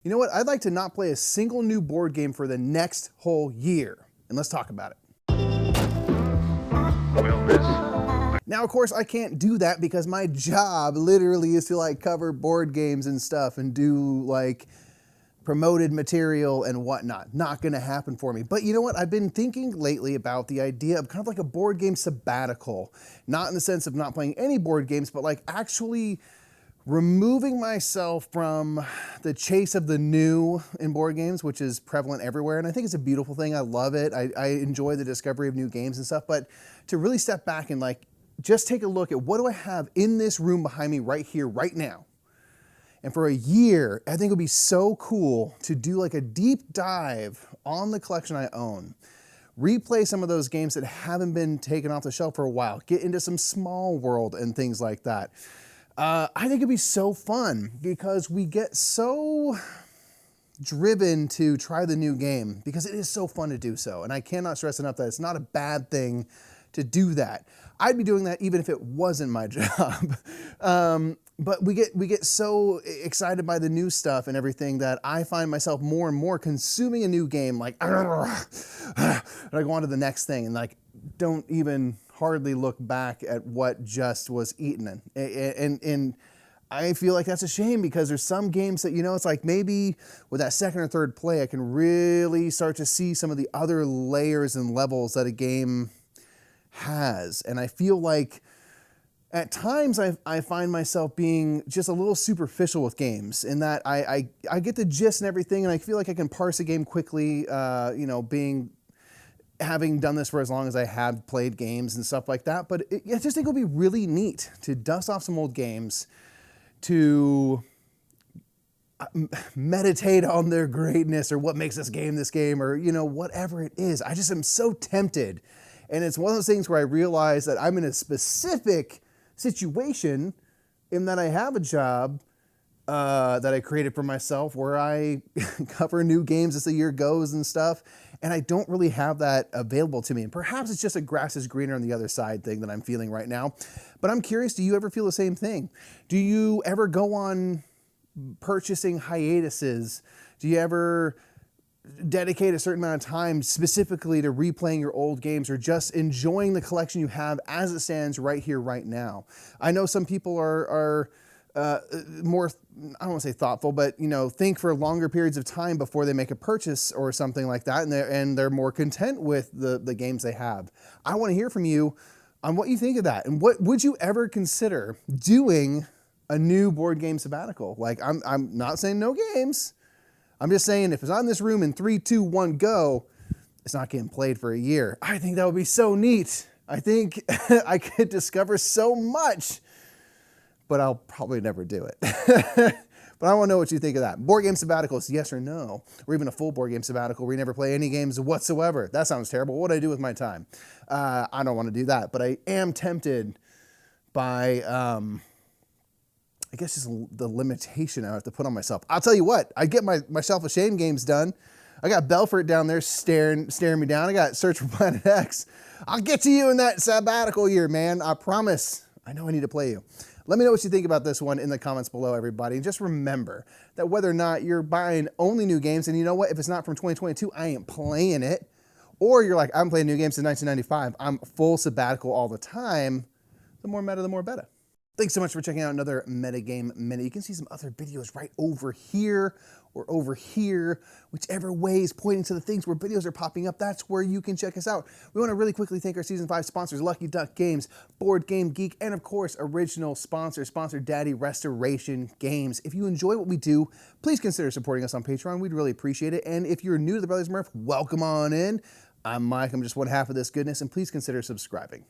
You know what? I'd like to not play a single new board game for the next whole year. And let's talk about it. Now, of course, I can't do that because my job literally is to like cover board games and stuff and do like promoted material and whatnot. Not gonna happen for me. But you know what? I've been thinking lately about the idea of kind of like a board game sabbatical. Not in the sense of not playing any board games, but like actually removing myself from the chase of the new in board games, which is prevalent everywhere. And I think it's a beautiful thing. I love it. I enjoy the discovery of new games and stuff, but to really step back and like, just take a look at what do I have in this room behind me right here, right now. And for a year, I think it would be so cool to do like a deep dive on the collection I own. Replay some of those games that haven't been taken off the shelf for a while. Get into some small world and things like that. I think it'd be so fun because we get so driven to try the new game because it is so fun to do so. And I cannot stress enough that it's not a bad thing to do that. I'd be doing that even if it wasn't my job. But we get so excited by the new stuff and everything that I find myself more and more consuming a new game, like, and I go on to the next thing and like, don't even hardly look back at what just was eaten. And I feel like that's a shame because there's some games that, you know, it's like maybe with that second or third play, I can really start to see some of the other layers and levels that a game has. And I feel like at times I find myself being just a little superficial with games in that I get the gist and everything, and I feel like I can parse a game quickly, you know, having done this for as long as I have played games and stuff like that. But I just think it'll be really neat to dust off some old games, to meditate on their greatness or what makes this game, or, you know, whatever it is. I just am so tempted. And it's one of those things where I realize that I'm in a specific situation in that I have a job that I created for myself where I cover new games as the year goes and stuff. And I don't really have that available to me. And perhaps it's just a grass is greener on the other side thing that I'm feeling right now. But I'm curious, do you ever feel the same thing? Do you ever go on purchasing hiatuses? Do you ever dedicate a certain amount of time specifically to replaying your old games or just enjoying the collection you have as it stands right here, right now? I know some people are more, I don't want to say thoughtful, but, you know, think for longer periods of time before they make a purchase or something like that. And they're more content with the games they have. I want to hear from you on what you think of that. And what would you ever consider doing a new board game sabbatical? Like, I'm not saying no games. I'm just saying if it's on this room in 3, 2, 1, go, it's not getting played for a year. I think that would be so neat. I think I could discover so much, but I'll probably never do it. But I want to know what you think of that. Board game sabbaticals, yes or no? Or even a full board game sabbatical where you never play any games whatsoever. That sounds terrible. What would I do with my time? I don't want to do that, but I am tempted by I guess just the limitation I have to put on myself. I'll tell you what, I get my Shelf of Shame games done. I got Belfort down there staring me down. I got Search for Planet X. I'll get to you in that sabbatical year, man. I promise. I know I need to play you. Let me know what you think about this one in the comments below, everybody. And just remember that whether or not you're buying only new games, and you know what, if it's not from 2022, I ain't playing it. Or you're like, I'm playing new games in 1995. I'm full sabbatical all the time. The more meta, the more better. Thanks so much for checking out another Metagame Minute. You can see some other videos right over here or over here, whichever way is pointing to the things where videos are popping up. That's where you can check us out. We want to really quickly thank our Season 5 sponsors, Lucky Duck Games, Board Game Geek, and of course, original sponsor Daddy, Restoration Games. If you enjoy what we do, please consider supporting us on Patreon. We'd really appreciate it. And if you're new to the Brothers Murph, welcome on in. I'm Mike. I'm just one half of this goodness, and please consider subscribing.